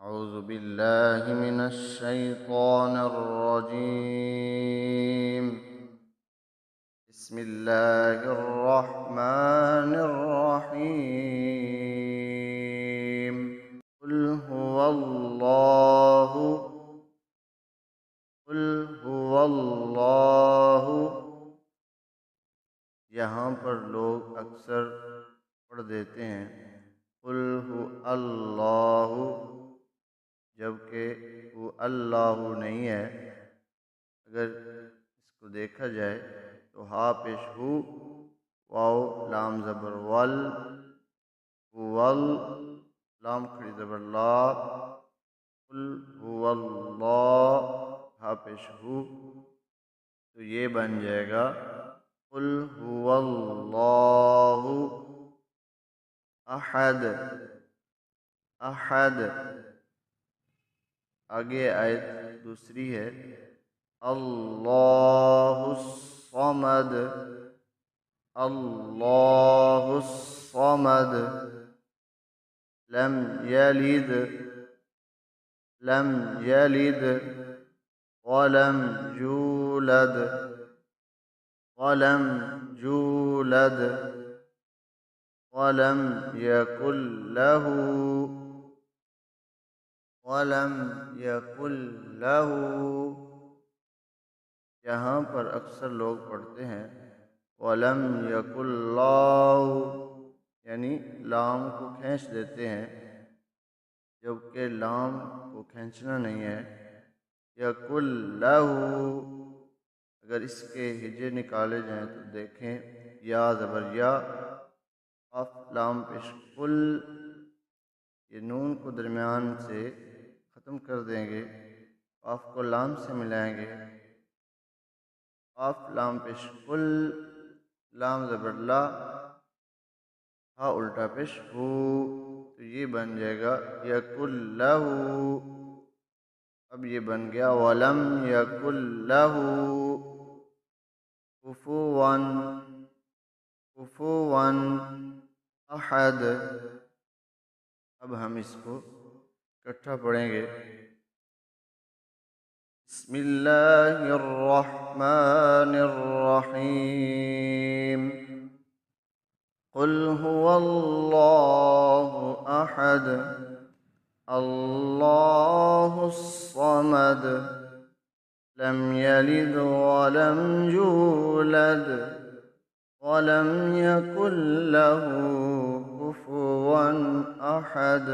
أعوذ بالله من الشيطان الرجيم. بسم الله الرحمن الرحيم. قل هو الله قل هو الله یہاں پر لوگ اکثر پڑھ دیتے ہیں قل هو اللہ، جبکہ وہ اللہ نہیں ہے۔ اگر اس کو دیکھا جائے تو ہا پیش ہو، واو لام زبر ول، ول لام کھڑی زبر لا، قل هو اللہ ہا پیش ہو، تو یہ بن جائے گا قل هو اللہ احد احد۔ آگے آیت دوسری ہے اللہ الصمد اللہ الصمد، لم یلد ولم یولد ولم یکن لہ، یہاں پر اکثر لوگ پڑھتے ہیں وَلَمْ يَكُنْ لَهُ، یعنی لام کو کھینچ دیتے ہیں، جبکہ لام کو کھینچنا نہیں ہے۔ یَكُنْ لَهُ، اگر اس کے ہجے نکالے جائیں تو دیکھیں یا زبر یا، قاف لام پیش قل، یہ نون کو درمیان سے ختم کر دیں گے، قاف کو لام سے ملائیں گے، قاف لام پیش قل، لام زبر لا، ہا الٹا پیش ہو، تو یہ بن جائے گا یکن لہ۔ اب یہ بن گیا ولم یکن لہ کفوا احد۔ اب ہم اس کو اکٹھا پڑھیں گے۔ بسم اللہ الرحمن الرحیم۔ قل هو اللہ احد اللہ الصمد لم یلد ولم یولد ولم یکن لہ کفوا احد۔